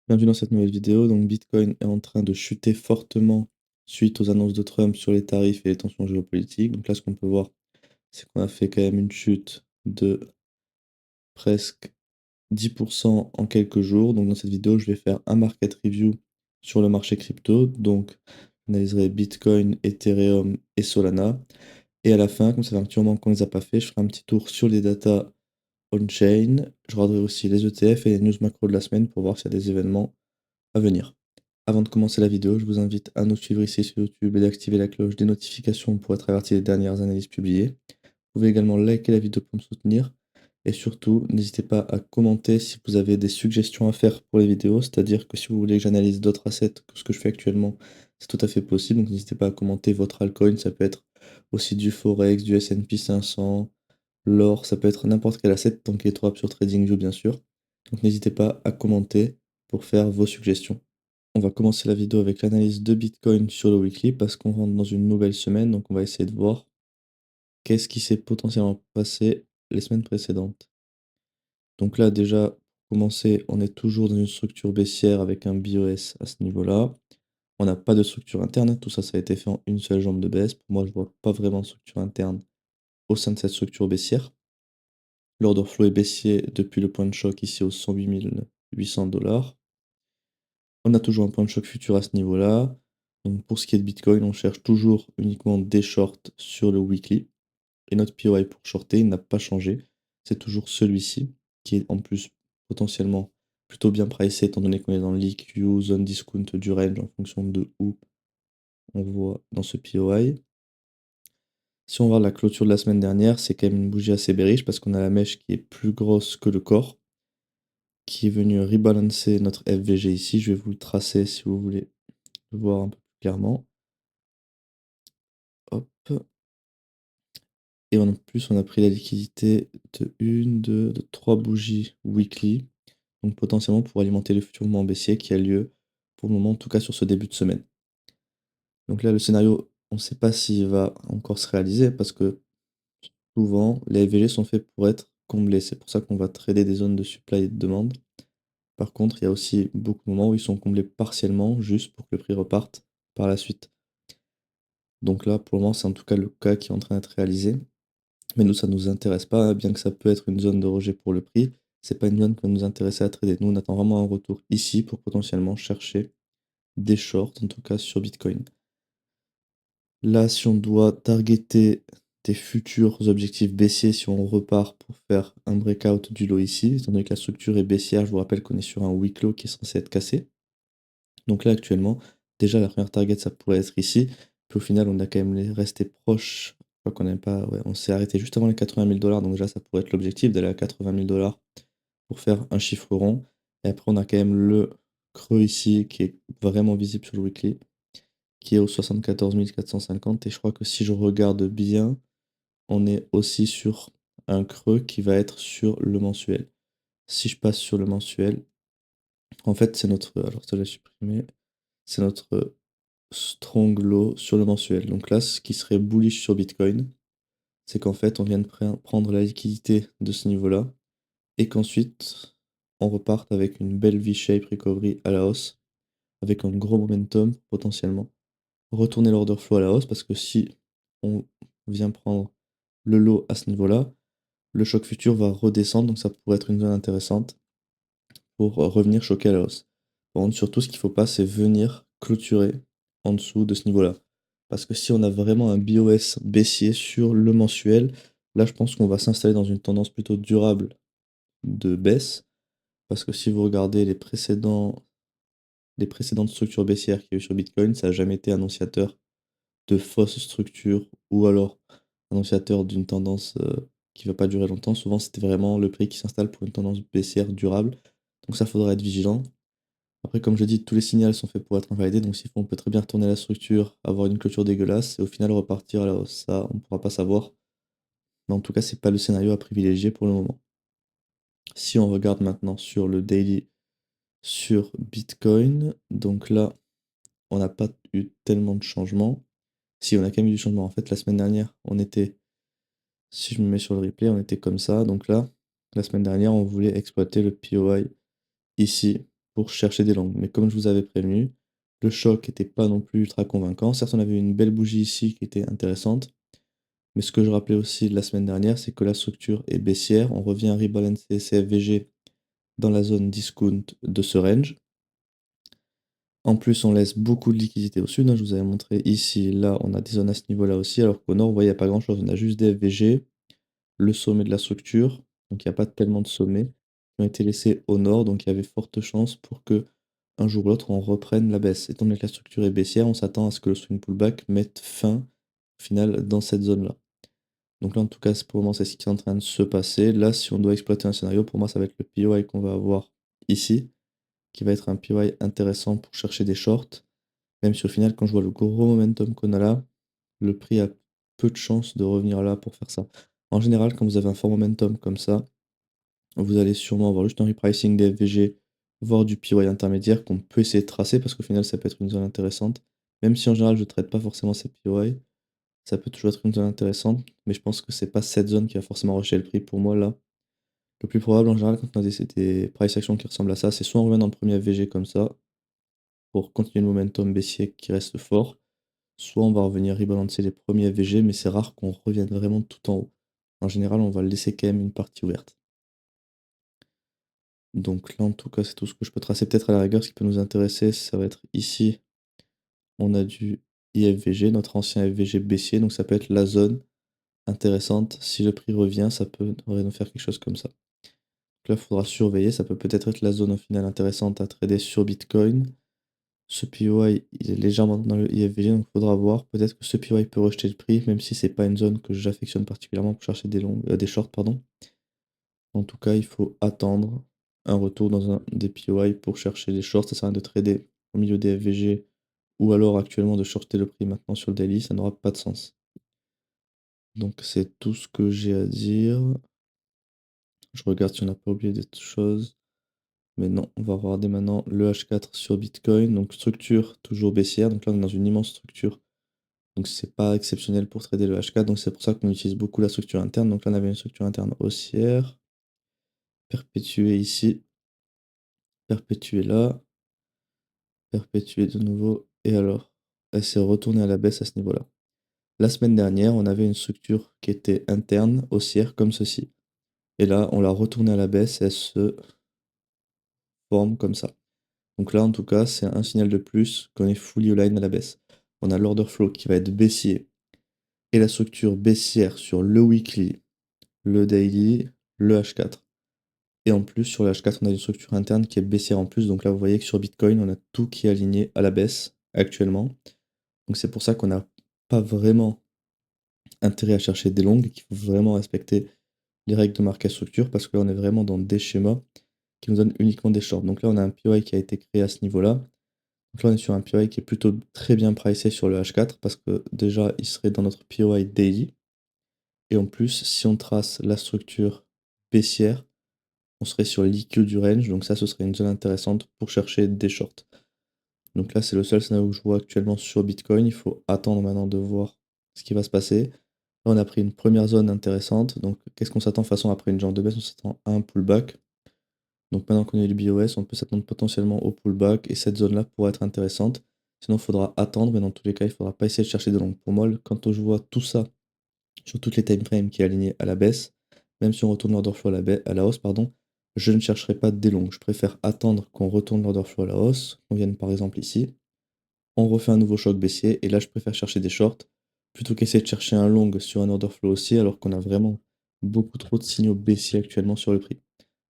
Bienvenue dans cette nouvelle vidéo. Donc Bitcoin est en train de chuter fortement suite aux annonces de Trump sur les tarifs et les tensions géopolitiques. Donc là, ce qu'on peut voir, c'est qu'on a fait quand même une chute de presque 10% en quelques jours. Donc dans cette vidéo, je vais faire un market review sur le marché crypto. Donc j'analyserai Bitcoin, Ethereum et Solana. Et à la fin, comme ça fait un petit moment qu'on ne les a pas fait, je ferai un petit tour sur les datas on-chain. Je regarderai aussi les ETF et les news macro de la semaine pour voir s'il y a des événements à venir. Avant de commencer la vidéo, je vous invite à nous suivre ici sur YouTube et d'activer la cloche des notifications pour être averti des dernières analyses publiées. Vous pouvez également liker la vidéo pour me soutenir. Et surtout, n'hésitez pas à commenter si vous avez des suggestions à faire pour les vidéos, c'est-à-dire que si vous voulez que j'analyse d'autres assets que ce que je fais actuellement, c'est tout à fait possible. Donc n'hésitez pas à commenter votre altcoin, ça peut être aussi du Forex, du S&P 500, l'or, ça peut être n'importe quel asset tant qu'il est trop sur TradingView bien sûr. Donc n'hésitez pas à commenter pour faire vos suggestions. On va commencer la vidéo avec l'analyse de Bitcoin sur le weekly parce qu'on rentre dans une nouvelle semaine, donc on va essayer de voir qu'est-ce qui s'est potentiellement passé les semaines précédentes. Donc là déjà, pour commencer, on est toujours dans une structure baissière avec un BOS à ce niveau-là. On n'a pas de structure interne, tout ça, ça a été fait en une seule jambe de baisse. Pour moi, je vois pas vraiment de structure interne au sein de cette structure baissière. L'order flow est baissier depuis le point de choc ici aux 108 800 $. On a toujours un point de choc futur à ce niveau-là. Donc pour ce qui est de Bitcoin, on cherche toujours uniquement des shorts sur le weekly. Et notre POI pour shorter n'a pas changé. C'est toujours celui-ci, qui est en plus potentiellement plutôt bien pricé, étant donné qu'on est dans le l'EQ, zone discount du range en fonction de où on voit dans ce POI. Si on regarde la clôture de la semaine dernière, c'est quand même une bougie assez bearish parce qu'on a la mèche qui est plus grosse que le corps, qui est venue rebalancer notre FVG ici. Je vais vous le tracer si vous voulez le voir un peu plus clairement. Hop. Et en plus, on a pris la liquidité de une, deux, de trois bougies weekly. Donc potentiellement pour alimenter le futur mouvement baissier qui a lieu pour le moment, en tout cas sur ce début de semaine. Donc là, le scénario, on ne sait pas s'il va encore se réaliser parce que souvent, les FVG sont faits pour être comblés. C'est pour ça qu'on va trader des zones de supply et de demande. Par contre, il y a aussi beaucoup de moments où ils sont comblés partiellement juste pour que le prix reparte par la suite. Donc là, pour le moment, c'est en tout cas le cas qui est en train d'être réalisé. Mais nous, ça ne nous intéresse pas, bien que ça peut être une zone de rejet pour le prix. C'est pas une zone qui va nous intéresser à trader. Nous, on attend vraiment un retour ici pour potentiellement chercher des shorts, en tout cas sur Bitcoin. Là, si on doit targeter des futurs objectifs baissiers, si on repart pour faire un breakout du lot ici, étant donné que la structure est baissière, je vous rappelle qu'on est sur un weak low qui est censé être cassé. Donc là, actuellement, déjà la première target, ça pourrait être ici. Puis au final, on a quand même resté proche. Je crois qu'on n'aime pas. Ouais, on s'est arrêté juste avant les 80 000 $. Donc déjà, ça pourrait être l'objectif d'aller à 80 000 $ pour faire un chiffre rond. Et après, on a quand même le creux ici qui est vraiment visible sur le weekly, qui est au 74 450. Et je crois que si je regarde bien, on est aussi sur un creux qui va être sur le mensuel. Si je passe sur le mensuel, en fait, c'est notre. Alors, ça, je vais supprimer. C'est notre strong low sur le mensuel. Donc là, ce qui serait bullish sur Bitcoin, c'est qu'en fait, on vient de prendre la liquidité de ce niveau-là et qu'ensuite, on reparte avec une belle V-shape recovery à la hausse, avec un gros momentum potentiellement. Retourner l'order flow à la hausse parce que si on vient prendre le low à ce niveau-là, le choc futur va redescendre, donc ça pourrait être une zone intéressante pour revenir choquer à la hausse. Par contre, surtout, ce qu'il ne faut pas, c'est venir clôturer en dessous de ce niveau-là. Parce que si on a vraiment un BOS baissier sur le mensuel, là, je pense qu'on va s'installer dans une tendance plutôt durable de baisse. Parce que si vous regardez les précédentes structures baissières qu'il y a eu sur Bitcoin, ça n'a jamais été annonciateur de fausses structures ou alors annonciateur d'une tendance qui ne va pas durer longtemps. Souvent, c'était vraiment le prix qui s'installe pour une tendance baissière durable. Donc ça, faudra être vigilant. Après, comme je dis, tous les signaux sont faits pour être invalidés, donc s'il faut, on peut très bien retourner la structure, avoir une clôture dégueulasse et au final repartir à la hausse. Ça, on ne pourra pas savoir. Mais en tout cas, c'est pas le scénario à privilégier pour le moment. Si on regarde maintenant sur le daily sur Bitcoin, donc là, on n'a pas eu tellement de changements. Si, on a quand même eu du changement. En fait, la semaine dernière, on était, si je me mets sur le replay, on était comme ça. Donc là, la semaine dernière, on voulait exploiter le POI ici pour chercher des longues. Mais comme je vous avais prévenu, le choc était pas non plus ultra convaincant. Certes, on avait une belle bougie ici qui était intéressante, mais ce que je rappelais aussi la semaine dernière, c'est que la structure est baissière. On revient à rebalancer CFVG dans la zone discount de ce range. En plus, on laisse beaucoup de liquidité au sud, hein. Je vous avais montré ici, là, on a des zones à ce niveau-là aussi, alors qu'au nord, vous voyez, il n'y a pas grand-chose. On a juste des FVG, le sommet de la structure, donc il n'y a pas tellement de sommets qui ont été laissés au nord, donc il y avait forte chance pour que un jour ou l'autre, on reprenne la baisse. Étant donné que la structure est baissière, on s'attend à ce que le swing pullback mette fin, au final, dans cette zone-là. Donc là, en tout cas, pour le moment, c'est ce qui est en train de se passer. Là, si on doit exploiter un scénario, pour moi, ça va être le POI qu'on va avoir ici, qui va être un POI intéressant pour chercher des shorts. Même si au final, quand je vois le gros momentum qu'on a là, le prix a peu de chances de revenir là pour faire ça. En général, quand vous avez un fort momentum comme ça, vous allez sûrement avoir juste un repricing des FVG, voire du PY intermédiaire qu'on peut essayer de tracer parce qu'au final, ça peut être une zone intéressante. Même si en général, je ne traite pas forcément ces PY, ça peut toujours être une zone intéressante, mais je pense que c'est pas cette zone qui va forcément rusher le prix pour moi là. Le plus probable en général, quand on a des price actions qui ressemblent à ça, c'est soit on revient dans le premier FVG comme ça, pour continuer le momentum baissier qui reste fort, soit on va revenir rebalancer les premiers FVG, mais c'est rare qu'on revienne vraiment tout en haut. En général, on va laisser quand même une partie ouverte. Donc là, en tout cas, c'est tout ce que je peux tracer. Peut-être à la rigueur, ce qui peut nous intéresser, ça va être ici, on a du IFVG, notre ancien FVG baissier, donc ça peut être la zone intéressante. Si le prix revient, ça devrait nous faire quelque chose comme ça. Donc là, il faudra surveiller, ça peut peut-être être la zone au final intéressante à trader sur Bitcoin. Ce POI, il est légèrement dans le IFVG, donc il faudra voir. Peut-être que ce POI peut rejeter le prix, même si c'est pas une zone que j'affectionne particulièrement pour chercher des shorts, pardon. En tout cas, il faut attendre un retour dans un des POI pour chercher les shorts. Ça sert à rien de trader au milieu des FVG ou alors actuellement de shorter le prix maintenant sur le daily, ça n'aura pas de sens. Donc c'est tout ce que j'ai à dire. Je regarde si on n'a pas oublié des choses. Mais non, on va regarder maintenant le H4 sur Bitcoin. Donc structure toujours baissière. Donc là on est dans une immense structure. Donc c'est pas exceptionnel pour trader le H4. Donc c'est pour ça qu'on utilise beaucoup la structure interne. Donc là on avait une structure interne haussière. Perpétuée ici. Perpétuée là. Perpétuée de nouveau. Et alors, elle s'est retournée à la baisse à ce niveau-là. La semaine dernière, on avait une structure qui était interne, haussière, comme ceci. Et là, on l'a retournée à la baisse et elle se forme comme ça. Donc là, en tout cas, c'est un signal de plus qu'on est fully aligned à la baisse. On a l'order flow qui va être baissier et la structure baissière sur le weekly, le daily, le H4. Et en plus, sur le H4, on a une structure interne qui est baissière en plus. Donc là, vous voyez que sur Bitcoin, on a tout qui est aligné à la baisse actuellement. Donc c'est pour ça qu'on n'a pas vraiment intérêt à chercher des longues et qu'il faut vraiment respecter les règles de market structure parce que là, on est vraiment dans des schémas qui nous donnent uniquement des shorts. Donc là, on a un POI qui a été créé à ce niveau-là. Donc là, on est sur un POI qui est plutôt très bien pricé sur le H4 parce que déjà, il serait dans notre POI daily. Et en plus, si on trace la structure baissière, on serait sur l'IQ du range. Donc ça, ce serait une zone intéressante pour chercher des shorts. Donc là, c'est le seul scénario que je vois actuellement sur Bitcoin. Il faut attendre maintenant de voir ce qui va se passer. Là, on a pris une première zone intéressante. Donc, qu'est-ce qu'on s'attend de toute façon après une jambe de baisse? On s'attend à un pullback. Donc, maintenant qu'on a eu le BOS, on peut s'attendre potentiellement au pullback. Et cette zone-là pourrait être intéressante. Sinon, il faudra attendre. Mais dans tous les cas, il ne faudra pas essayer de chercher de longues. Pour moi, quand je vois tout ça sur toutes les timeframes qui est aligné à la baisse, même si on retourne l'order flow à la hausse, pardon, je ne chercherai pas des longues. Je préfère attendre qu'on retourne l'order flow à la hausse, qu'on vienne par exemple ici, on refait un nouveau choc baissier, et là je préfère chercher des shorts, plutôt qu'essayer de chercher un long sur un order flow haussier, alors qu'on a vraiment beaucoup trop de signaux baissiers actuellement sur le prix.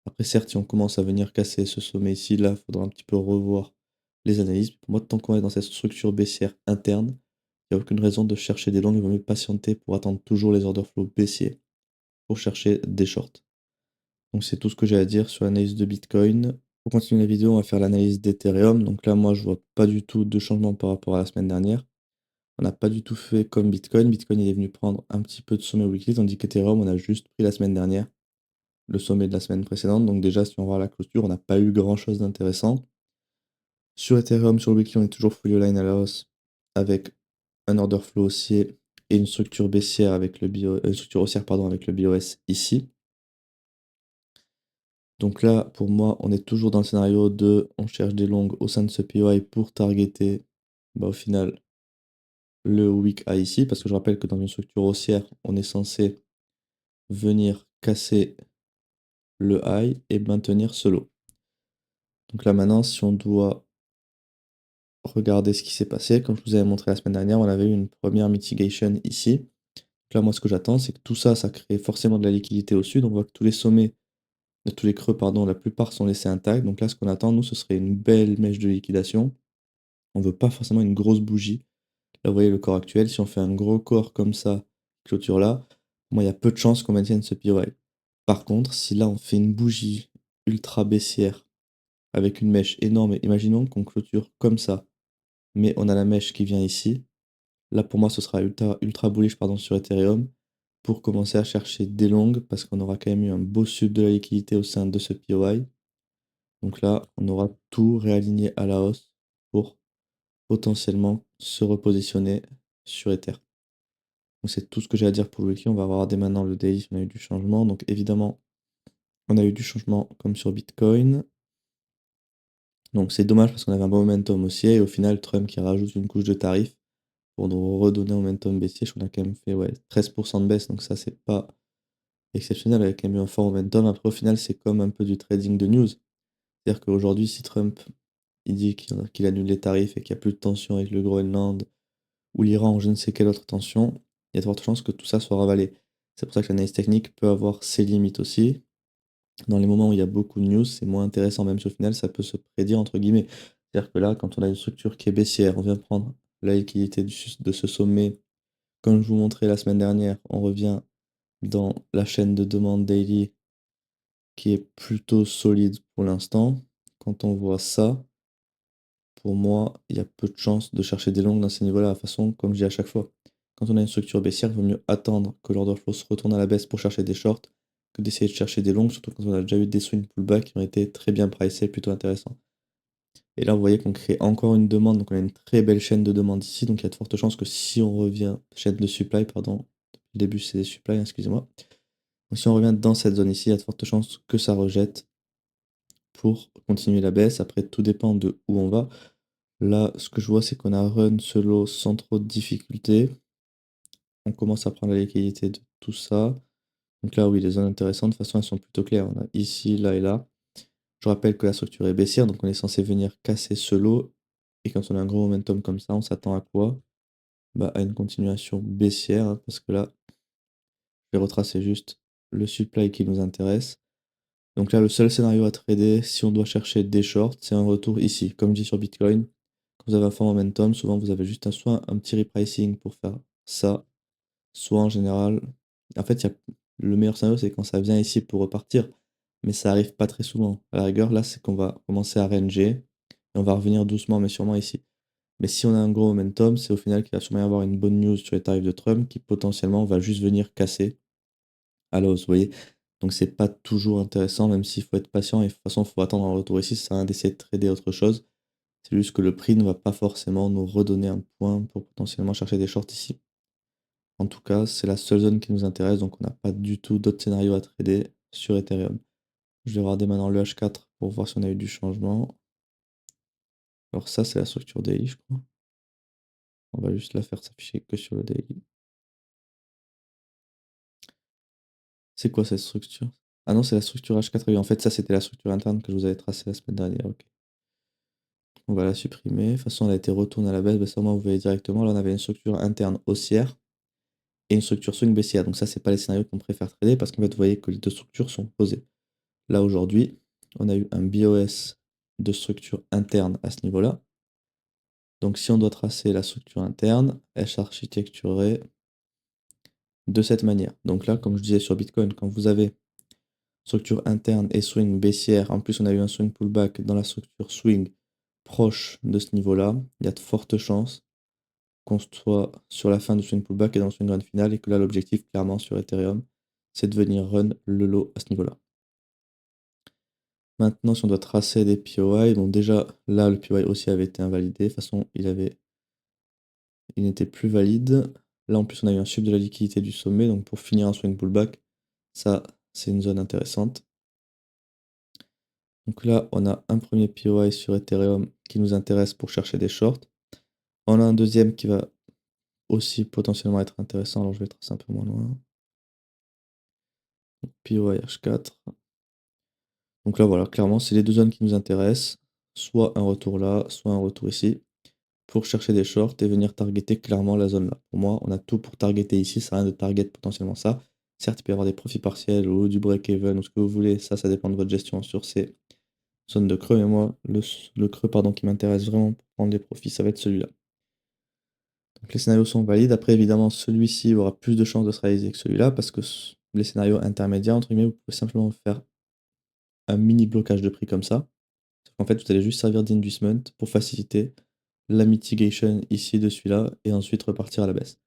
Après certes, si on commence à venir casser ce sommet ici, là, il faudra un petit peu revoir les analyses. Pour moi, tant qu'on est dans cette structure baissière interne, il n'y a aucune raison de chercher des longues, il vaut mieux patienter pour attendre toujours les order flow baissiers pour chercher des shorts. Donc c'est tout ce que j'ai à dire sur l'analyse de Bitcoin. Pour continuer la vidéo, on va faire l'analyse d'Ethereum. Donc là, moi, je vois pas du tout de changement par rapport à la semaine dernière. On n'a pas du tout fait comme Bitcoin. Bitcoin, il est venu prendre un petit peu de sommet weekly, tandis qu'Ethereum, on a juste pris la semaine dernière le sommet de la semaine précédente. Donc déjà, si on voit la clôture, on n'a pas eu grand-chose d'intéressant. Sur Ethereum, sur le weekly, on est toujours fully line à la hausse avec un order flow haussier et une structure baissière avec le structure haussière pardon, avec le BOS ici. Donc là, pour moi, on est toujours dans le scénario de on cherche des longues au sein de ce POI pour targeter, au final, le weak high ici, parce que je rappelle que dans une structure haussière, on est censé venir casser le high et maintenir ce low. Donc là maintenant, si on doit regarder ce qui s'est passé, comme je vous avais montré la semaine dernière, on avait eu une première mitigation ici. Donc là, moi, ce que j'attends, c'est que tout ça, ça crée forcément de la liquidité au sud. On voit que tous les sommets, tous les creux, pardon, la plupart sont laissés intacts. Donc là, ce qu'on attend, nous, ce serait une belle mèche de liquidation. On veut pas forcément une grosse bougie. Là, vous voyez le corps actuel. Si on fait un gros corps comme ça, clôture là, moi, il y a peu de chances qu'on maintienne ce POI. Par contre, si là, on fait une bougie ultra baissière avec une mèche énorme, et imaginons qu'on clôture comme ça, mais on a la mèche qui vient ici. Là, pour moi, ce sera ultra bullish pardon, sur Ethereum pour commencer à chercher des longues parce qu'on aura quand même eu un beau sub de la liquidité au sein de ce POI. Donc là, on aura tout réaligné à la hausse pour potentiellement se repositionner sur Ether. Donc c'est tout ce que j'ai à dire pour le weekly. On va regarder maintenant le daily si on a eu du changement. Donc évidemment, on a eu du changement comme sur Bitcoin. Donc c'est dommage parce qu'on avait un bon momentum haussier et au final, Trump qui rajoute une couche de tarifs pour nous redonner un momentum baissier. Je crois qu'on a quand même fait 13% de baisse, donc ça c'est pas exceptionnel avec quand même eu un fort momentum. Après au final, c'est comme un peu du trading de news. C'est-à-dire qu'aujourd'hui, si Trump il dit qu'il annule les tarifs et qu'il n'y a plus de tension avec le Groenland ou l'Iran ou je ne sais quelle autre tension, il y a de fortes chances que tout ça soit ravalé. C'est pour ça que l'analyse technique peut avoir ses limites aussi. Dans les moments où il y a beaucoup de news, c'est moins intéressant, même si au final, ça peut se prédire entre guillemets. C'est-à-dire que là, quand on a une structure qui est baissière, on vient de prendre la liquidité de ce sommet. Comme je vous montrais la semaine dernière, on revient dans la chaîne de demande daily qui est plutôt solide pour l'instant. Quand on voit ça, pour moi, il y a peu de chances de chercher des longues dans ces niveaux-là. De toute façon, comme je dis à chaque fois, quand on a une structure baissière, il vaut mieux attendre que l'order flow se retourne à la baisse pour chercher des shorts que d'essayer de chercher des longues, surtout quand on a déjà eu des swing pullback qui ont été très bien pricés, plutôt intéressants. Et là, vous voyez qu'on crée encore une demande, donc on a une très belle chaîne de demande ici, donc il y a de fortes chances que si on revient, chaîne de supply, pardon, depuis le début c'est des supply, excusez-moi. Donc si on revient dans cette zone ici, il y a de fortes chances que ça rejette pour continuer la baisse. Après, tout dépend de où on va. Là, ce que je vois, c'est qu'on a run ce lot sans trop de difficultés. On commence à prendre la liquidité de tout ça. Donc là, oui, les zones intéressantes, de toute façon, elles sont plutôt claires. On a ici, là et là. Je rappelle que la structure est baissière, donc on est censé venir casser ce lot. Et quand on a un gros momentum comme ça, on s'attend à quoi? À une continuation baissière, hein, parce que là, je vais retracer juste le supply qui nous intéresse. Donc là, le seul scénario à trader, si on doit chercher des shorts, c'est un retour ici. Comme je dis sur Bitcoin, quand vous avez un fort momentum, souvent vous avez juste soit un petit repricing pour faire ça, soit en général. En fait, le meilleur scénario, c'est quand ça vient ici pour repartir, mais ça arrive pas très souvent. À la rigueur, là, c'est qu'on va commencer à ranger et on va revenir doucement mais sûrement ici. Mais si on a un gros momentum, c'est au final qu'il va sûrement y avoir une bonne news sur les tarifs de Trump qui potentiellement va juste venir casser à la hausse, vous voyez. Donc c'est pas toujours intéressant, même s'il faut être patient et de toute façon, il faut attendre un retour ici, ça sert à rien d'essayer de trader autre chose. C'est juste que le prix ne va pas forcément nous redonner un point pour potentiellement chercher des shorts ici. En tout cas, c'est la seule zone qui nous intéresse, donc on n'a pas du tout d'autres scénarios à trader sur Ethereum. Je vais regarder maintenant le H4 pour voir si on a eu du changement. Alors ça, c'est la structure daily, je crois. On va juste la faire s'afficher que sur le daily. C'est quoi cette structure? Ah non, c'est la structure H4. Oui, en fait, ça, c'était la structure interne que je vous avais tracée la semaine dernière. Ok. On va la supprimer. De toute façon, elle a été retournée à la baisse. Ça, vous voyez directement. Là, on avait une structure interne haussière et une structure swing baissière. Donc ça, c'est pas les scénarios qu'on préfère trader parce qu'en fait, vous voyez que les deux structures sont posées. Là, aujourd'hui, on a eu un BOS de structure interne à ce niveau-là. Donc si on doit tracer la structure interne, elle s'architecturerait de cette manière. Donc là, comme je disais sur Bitcoin, quand vous avez structure interne et swing baissière, en plus on a eu un swing pullback dans la structure swing proche de ce niveau-là, il y a de fortes chances qu'on soit sur la fin du swing pullback et dans le swing run final, et que là l'objectif clairement sur Ethereum, c'est de venir run le lot à ce niveau-là. Maintenant, si on doit tracer des POI, bon déjà là le POI aussi avait été invalidé, de toute façon il n'était plus valide. Là en plus on a eu un sub de la liquidité du sommet, donc pour finir un swing pullback, ça c'est une zone intéressante. Donc là, on a un premier POI sur Ethereum qui nous intéresse pour chercher des shorts. On a un deuxième qui va aussi potentiellement être intéressant. Alors je vais tracer un peu moins loin. POI H4. Donc là, voilà, clairement, c'est les deux zones qui nous intéressent. Soit un retour là, soit un retour ici, pour chercher des shorts et venir targeter clairement la zone là. Pour moi, on a tout pour targeter ici, ça sert à rien de target potentiellement ça. Certes, il peut y avoir des profits partiels ou du break-even ou ce que vous voulez, ça dépend de votre gestion sur ces zones de creux, mais moi, le creux pardon, qui m'intéresse vraiment pour prendre des profits, ça va être celui-là. Donc les scénarios sont valides. Après, évidemment, celui-ci aura plus de chances de se réaliser que celui-là, parce que les scénarios intermédiaires, entre guillemets, vous pouvez simplement faire un mini blocage de prix comme ça. En fait, vous allez juste servir d'inducement pour faciliter la mitigation ici de celui-là et ensuite repartir à la baisse.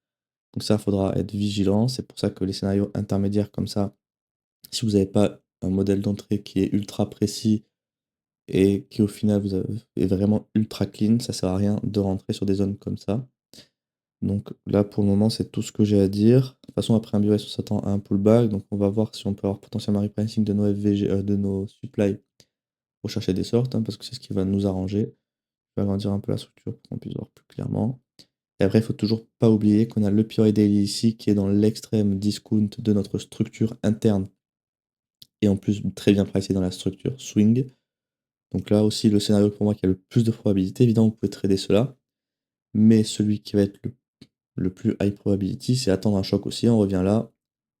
Donc ça, il faudra être vigilant. C'est pour ça que les scénarios intermédiaires comme ça, si vous n'avez pas un modèle d'entrée qui est ultra précis et qui au final est vraiment ultra clean, ça sert à rien de rentrer sur des zones comme ça. Donc là, pour le moment, c'est tout ce que j'ai à dire. De toute façon, après un BOS, on s'attend à un pullback. Donc on va voir si on peut avoir potentiellement un repricing de nos FVG, de nos supply pour chercher des sortes, hein, parce que c'est ce qui va nous arranger. Je vais agrandir un peu la structure pour qu'on puisse voir plus clairement. Et après, il faut toujours pas oublier qu'on a le POI Daily ici qui est dans l'extrême discount de notre structure interne et en plus très bien pricé dans la structure swing. Donc là aussi, le scénario pour moi qui a le plus de probabilité, évidemment, vous pouvez trader cela, mais celui qui va être le plus high probability, c'est attendre un choc aussi. On revient là,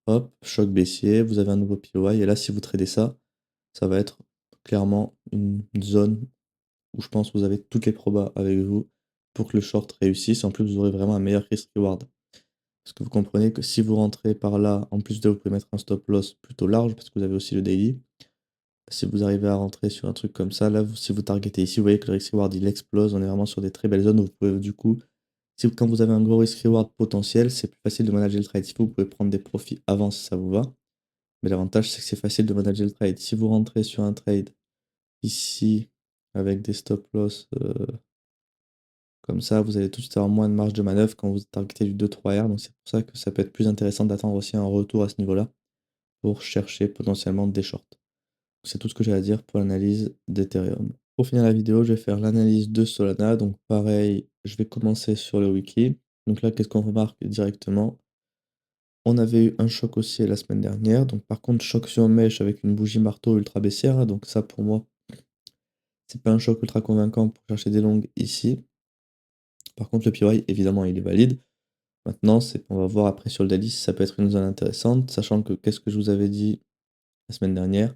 hop, choc baissier, vous avez un nouveau POI, et là, si vous tradez ça, ça va être clairement une zone où je pense que vous avez toutes les probas avec vous pour que le short réussisse. En plus, vous aurez vraiment un meilleur risk-reward. Parce que vous comprenez que si vous rentrez par là, en plus de vous pouvez mettre un stop loss plutôt large parce que vous avez aussi le daily. Si vous arrivez à rentrer sur un truc comme ça, là, si vous targetez ici, vous voyez que le risk-reward il explose. On est vraiment sur des très belles zones où vous pouvez du coup, si, quand vous avez un gros risk-reward potentiel, c'est plus facile de manager le trade. Si vous pouvez prendre des profits avant si ça vous va. Mais l'avantage, c'est que c'est facile de manager le trade. Si vous rentrez sur un trade ici avec des stop loss comme ça, vous allez tout de suite avoir moins de marge de manœuvre quand vous targetez du 2-3R. Donc c'est pour ça que ça peut être plus intéressant d'attendre aussi un retour à ce niveau-là pour chercher potentiellement des shorts. C'est tout ce que j'ai à dire pour l'analyse d'Ethereum. Pour finir la vidéo, je vais faire l'analyse de Solana. Donc pareil, je vais commencer sur le wiki. Donc là, qu'est-ce qu'on remarque directement? On avait eu un choc haussier la semaine dernière. Donc par contre, choc sur mèche avec une bougie marteau ultra baissière, hein. Donc ça, pour moi, c'est pas un choc ultra convaincant pour chercher des longues ici. Par contre, le PY, évidemment, il est valide. Maintenant, on va voir après sur le daily si ça peut être une zone intéressante, sachant que qu'est-ce que je vous avais dit la semaine dernière,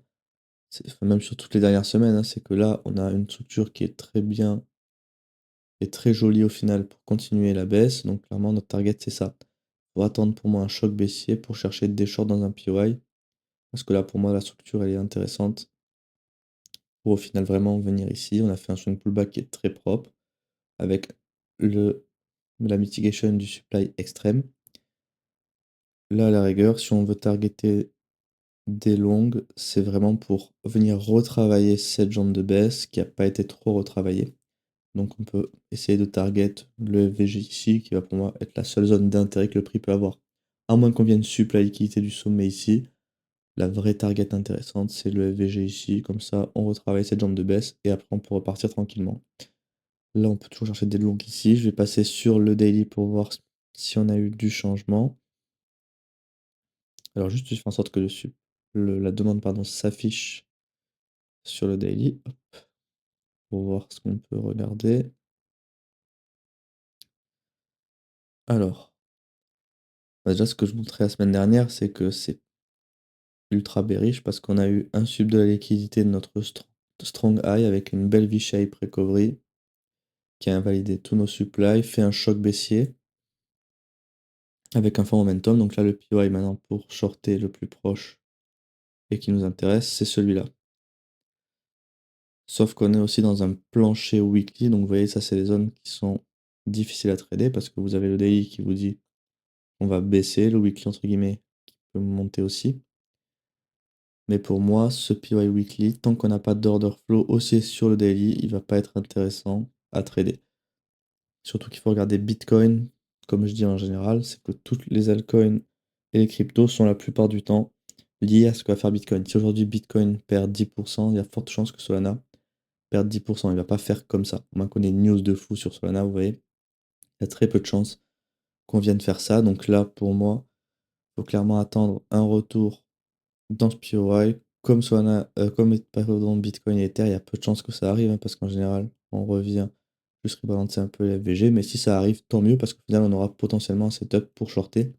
enfin, même sur toutes les dernières semaines, hein, c'est que là, on a une structure qui est très bien et très jolie au final pour continuer la baisse. Donc clairement, notre target, c'est ça. Il faut attendre pour moi un choc baissier pour chercher des shorts dans un PY. Parce que là, pour moi, la structure, elle est intéressante. Pour au final vraiment venir ici. On a fait un swing pullback qui est très propre, avec la mitigation du supply extrême. Là, à la rigueur, si on veut targeter des longues, c'est vraiment pour venir retravailler cette jambe de baisse qui n'a pas été trop retravaillée. Donc on peut essayer de target le FVG ici, qui va pour moi être la seule zone d'intérêt que le prix peut avoir. À moins qu'on vienne suivre la liquidité du sommet ici, la vraie target intéressante, c'est le FVG ici. Comme ça, on retravaille cette jambe de baisse et après on peut repartir tranquillement. Là, on peut toujours chercher des longues ici. Je vais passer sur le daily pour voir si on a eu du changement. Alors juste, je fais en sorte que la demande pardon, s'affiche sur le daily, hop, pour voir ce qu'on peut regarder. Alors, déjà ce que je montrais la semaine dernière, c'est que c'est ultra bearish parce qu'on a eu un sub de la liquidité de notre strong high avec une belle V-shape recovery qui a invalidé tous nos supplies, fait un choc baissier avec un fort momentum. Donc là, le POI maintenant pour shorter le plus proche et qui nous intéresse, c'est celui-là. Sauf qu'on est aussi dans un plancher weekly, donc vous voyez, ça c'est les zones qui sont difficiles à trader parce que vous avez le daily qui vous dit on va baisser, le weekly entre guillemets qui peut monter aussi. Mais pour moi, ce PY weekly, tant qu'on n'a pas d'order flow aussi sur le daily, il va pas être intéressant à trader. Surtout qu'il faut regarder Bitcoin, comme je dis en général, c'est que toutes les altcoins et les cryptos sont la plupart du temps lié à ce que va faire Bitcoin. Si aujourd'hui Bitcoin perd 10%, il y a forte chance que Solana perde 10%. Il va pas faire comme ça. Moins qu'on ait une news de fou sur Solana, vous voyez, il y a très peu de chances qu'on vienne faire ça. Donc là, pour moi, il faut clairement attendre un retour dans ce POI. Comme Solana, pardon, Bitcoin et Ether, il y a peu de chances que ça arrive, hein, parce qu'en général, on revient juste rebalancer un peu les FVG. Mais si ça arrive, tant mieux, parce qu'au final, on aura potentiellement un setup pour shorter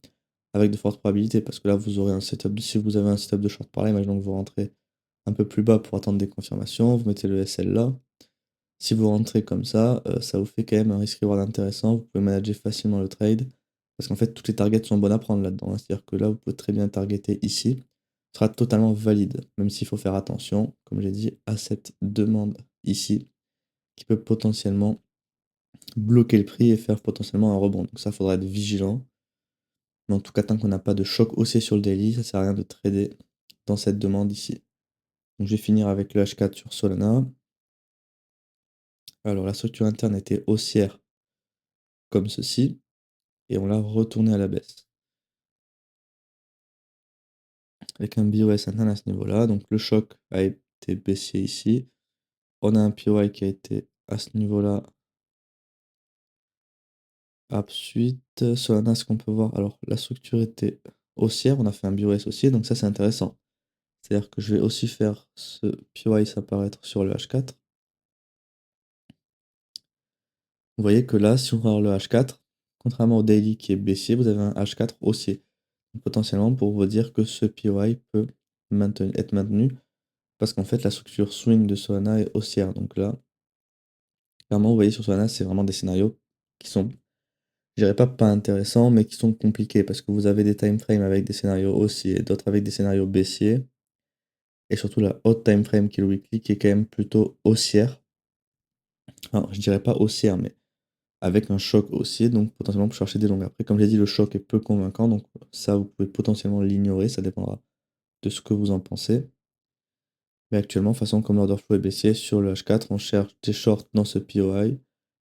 avec de fortes probabilités. Parce que là, vous aurez un setup, si vous avez un setup de short par là, imaginons que vous rentrez un peu plus bas pour attendre des confirmations, vous mettez le SL là. Si vous rentrez comme ça vous fait quand même un risk-reward intéressant. Vous pouvez manager facilement le trade. Parce qu'en fait, toutes les targets sont bonnes à prendre là-dedans, hein. C'est-à-dire que là, vous pouvez très bien targeter ici. Ce sera totalement valide, même s'il faut faire attention, comme j'ai dit, à cette demande ici, qui peut potentiellement bloquer le prix et faire potentiellement un rebond. Donc ça, il faudra être vigilant. Mais en tout cas, tant qu'on n'a pas de choc haussier sur le daily, ça sert à rien de trader dans cette demande ici. Donc je vais finir avec le H4 sur Solana. Alors la structure interne était haussière comme ceci, et on l'a retourné à la baisse. Avec un BOS interne à ce niveau-là, donc le choc a été baissier ici. On a un POI qui a été à ce niveau-là. Ensuite, Solana, ce qu'on peut voir, alors la structure était haussière, on a fait un BOS haussier, donc ça c'est intéressant. C'est-à-dire que je vais aussi faire ce POI s'apparaître sur le H4. Vous voyez que là, si on regarde le H4, contrairement au daily qui est baissier, vous avez un H4 haussier. Donc, potentiellement pour vous dire que ce POI peut être maintenu, parce qu'en fait la structure swing de Solana est haussière. Donc là, clairement, vous voyez sur Solana, c'est vraiment des scénarios qui sont, je dirais pas intéressants, mais qui sont compliqués, parce que vous avez des time frames avec des scénarios haussiers, d'autres avec des scénarios baissiers, et surtout la haute time frame qui est le weekly, qui est quand même plutôt haussière. Enfin, je dirais pas haussière, mais avec un choc haussier, donc potentiellement pour chercher des longues. Après, comme j'ai dit, le choc est peu convaincant, donc ça, vous pouvez potentiellement l'ignorer, ça dépendra de ce que vous en pensez. Mais actuellement, de toute façon, comme l'order flow est baissier, sur le H4, on cherche des shorts dans ce POI.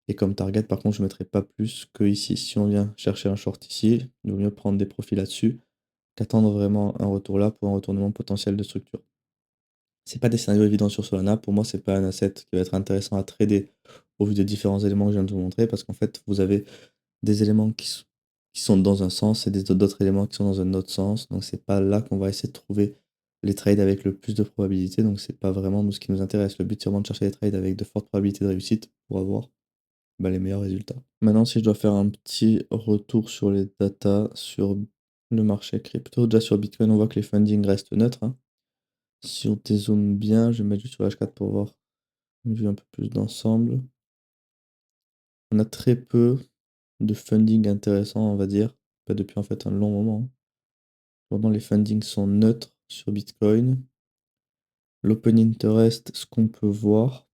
Et comme target, par contre, je ne mettrai pas plus que ici. Si on vient chercher un short ici, il vaut mieux prendre des profits là-dessus qu'attendre vraiment un retour là pour un retournement potentiel de structure. C'est pas des scénarios évidents sur Solana. Pour moi, c'est pas un asset qui va être intéressant à trader au vu des différents éléments que je viens de vous montrer, parce qu'en fait, vous avez des éléments qui sont dans un sens et d'autres éléments qui sont dans un autre sens. Donc c'est pas là qu'on va essayer de trouver les trades avec le plus de probabilité. Donc c'est pas vraiment nous ce qui nous intéresse. Le but c'est vraiment de chercher les trades avec de fortes probabilités de réussite pour avoir les meilleurs résultats. Maintenant, si je dois faire un petit retour sur les datas sur le marché crypto, déjà sur Bitcoin, on voit que les fundings restent neutres, hein. Si on dézoome bien, je vais mettre juste sur H4 pour voir une vue un peu plus d'ensemble. On a très peu de funding intéressant, on va dire. Pas depuis en fait un long moment. Vraiment, les fundings sont neutres sur Bitcoin. L'open interest, ce qu'on peut voir,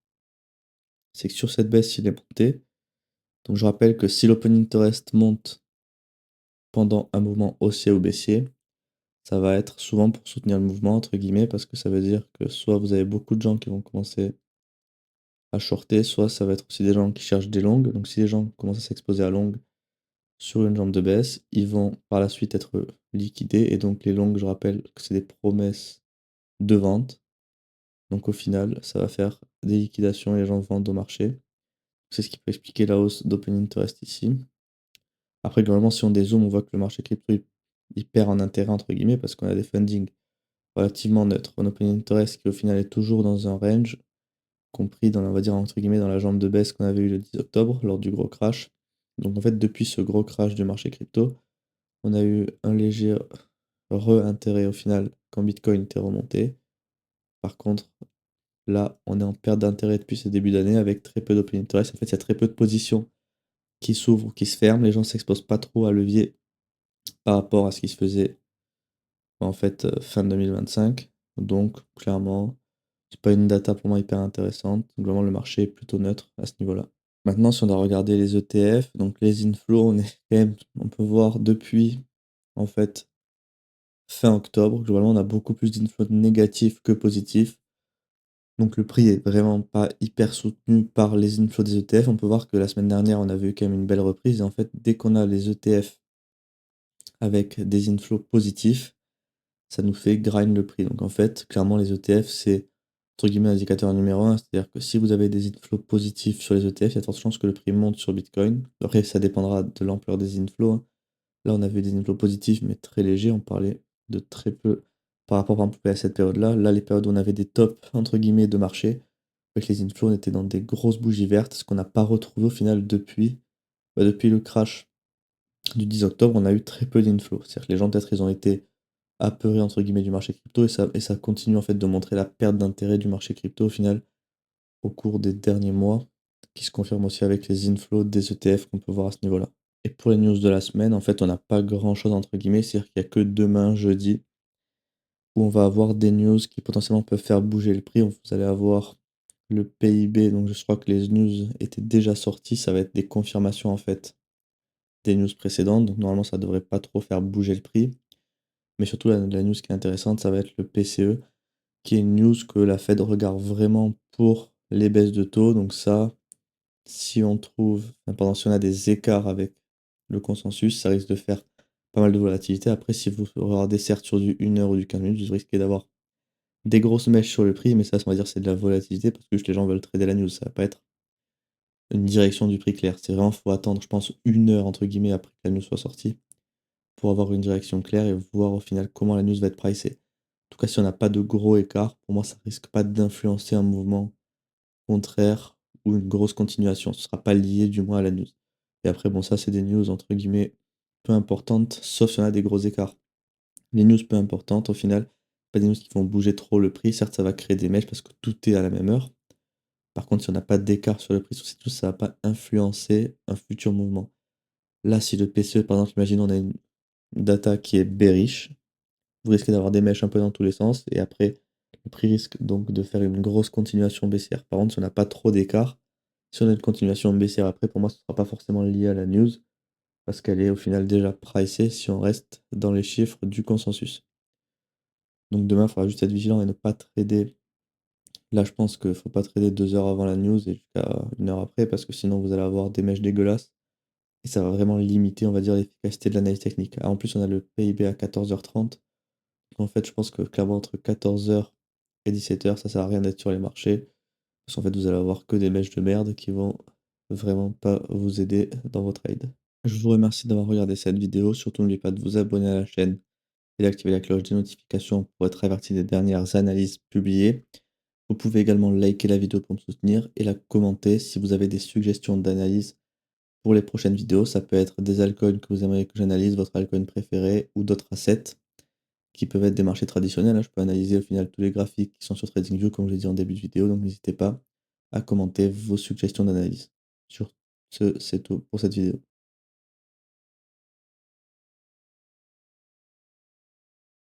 c'est que sur cette baisse, il est monté. Donc je rappelle que si l'open interest monte pendant un mouvement haussier ou baissier, ça va être souvent pour soutenir le mouvement, entre guillemets, parce que ça veut dire que soit vous avez beaucoup de gens qui vont commencer à shorter, soit ça va être aussi des gens qui cherchent des longues. Donc si les gens commencent à s'exposer à longues sur une jambe de baisse, ils vont par la suite être liquidés. Et donc les longues, je rappelle que c'est des promesses de vente. Donc au final, ça va faire des liquidations et les gens vendent au marché. C'est ce qui peut expliquer la hausse d'open interest ici. Après, globalement, si on dézoome, on voit que le marché crypto il perd en intérêt, entre guillemets, parce qu'on a des fundings relativement neutres. Un open interest qui au final est toujours dans un range, compris dans, on va dire, entre guillemets, dans la jambe de baisse qu'on avait eu le 10 octobre, lors du gros crash. Donc en fait, depuis ce gros crash du marché crypto, on a eu un léger re-intérêt au final quand Bitcoin était remonté. Par contre, là, on est en perte d'intérêt depuis ce début d'année avec très peu d'open interest. En fait, il y a très peu de positions qui s'ouvrent ou qui se ferment. Les gens ne s'exposent pas trop à levier par rapport à ce qui se faisait en fait fin 2025. Donc, clairement, c'est pas une data pour moi hyper intéressante. Globalement, le marché est plutôt neutre à ce niveau-là. Maintenant, si on doit regarder les ETF, donc les inflows, on peut voir depuis en fait fin octobre, globalement, on a beaucoup plus d'inflows négatifs que positifs. Donc le prix est vraiment pas hyper soutenu par les inflows des ETF. On peut voir que la semaine dernière, on avait eu quand même une belle reprise. Et en fait, dès qu'on a les ETF avec des inflows positifs, ça nous fait grind le prix. Donc en fait, clairement, les ETF, c'est entre guillemets l'indicateur numéro un. C'est-à-dire que si vous avez des inflows positifs sur les ETF, il y a de fortes chances que le prix monte sur Bitcoin. Après, ça dépendra de l'ampleur des inflows, hein. Là, on avait des inflows positifs, mais très légers. On parlait de très peu par rapport, par exemple, à cette période-là. Là, les périodes où on avait des tops, entre guillemets, de marché, avec les inflows, on était dans des grosses bougies vertes, ce qu'on n'a pas retrouvé au final depuis le crash du 10 octobre, on a eu très peu d'inflows. C'est-à-dire que les gens, peut-être, ils ont été apeurés, entre guillemets, du marché crypto, et ça continue, en fait, de montrer la perte d'intérêt du marché crypto, au final, au cours des derniers mois, qui se confirme aussi avec les inflows des ETF qu'on peut voir à ce niveau-là. Et pour les news de la semaine, en fait, on n'a pas grand-chose, entre guillemets, c'est-à-dire qu'il n'y a que demain, jeudi, où on va avoir des news qui potentiellement peuvent faire bouger le prix. Vous allez avoir le PIB, donc je crois que les news étaient déjà sorties, ça va être des confirmations, en fait, des news précédentes, donc normalement, ça devrait pas trop faire bouger le prix. Mais surtout, la news qui est intéressante, ça va être le PCE, qui est une news que la Fed regarde vraiment pour les baisses de taux. Donc ça, si on trouve, enfin, pardon, si on a des écarts avec le consensus, ça risque de faire pas mal de volatilité. Après, si vous regardez certes sur du 1 heure ou du 15 minutes, vous risquez d'avoir des grosses mèches sur le prix, mais ça, on va dire, c'est de la volatilité parce que juste les gens veulent trader la news. Ça va pas être une direction du prix claire. C'est vraiment, faut attendre, je pense, 1 heure, entre guillemets, après que la news soit sortie, pour avoir une direction claire et voir au final comment la news va être pricée. En tout cas, si on n'a pas de gros écart, pour moi, ça risque pas d'influencer un mouvement contraire ou une grosse continuation. Ce sera pas lié du moins à la news. Et après, bon, ça, c'est des news entre guillemets peu importantes, sauf si on a des gros écarts. Les news peu importantes, au final, pas des news qui vont bouger trop le prix. Certes, ça va créer des mèches parce que tout est à la même heure. Par contre, si on n'a pas d'écart sur le prix sur ces news, ça va pas influencer un futur mouvement. Là, si le PCE, par exemple, imaginons on a une data qui est bearish, vous risquez d'avoir des mèches un peu dans tous les sens, et après, le prix risque donc de faire une grosse continuation baissière. Par contre, si on n'a pas trop d'écart, si on a une continuation baissière après, pour moi, ce ne sera pas forcément lié à la news, parce qu'elle est au final déjà pricée si on reste dans les chiffres du consensus. Donc demain, il faudra juste être vigilant et ne pas trader. Là, je pense qu'il ne faut pas trader 2 heures avant la news et jusqu'à 1 heure après, parce que sinon, vous allez avoir des mèches dégueulasses. Et ça va vraiment limiter, on va dire, l'efficacité de l'analyse technique. Ah, en plus, on a le PIB à 14h30. En fait, je pense que clairement, entre 14 heures et 17 heures, ça sert à rien d'être sur les marchés. Parce qu'en fait, vous allez avoir que des mèches de merde qui vont vraiment pas vous aider dans vos trades. Je vous remercie d'avoir regardé cette vidéo. Surtout, n'oubliez pas de vous abonner à la chaîne et d'activer la cloche des notifications pour être averti des dernières analyses publiées. Vous pouvez également liker la vidéo pour me soutenir et la commenter si vous avez des suggestions d'analyse pour les prochaines vidéos. Ça peut être des altcoins que vous aimeriez que j'analyse, votre altcoin préféré ou d'autres assets qui peuvent être des marchés traditionnels, hein. Je peux analyser au final tous les graphiques qui sont sur TradingView, comme je l'ai dit en début de vidéo, donc n'hésitez pas à commenter vos suggestions d'analyse. Sur ce, c'est tout pour cette vidéo.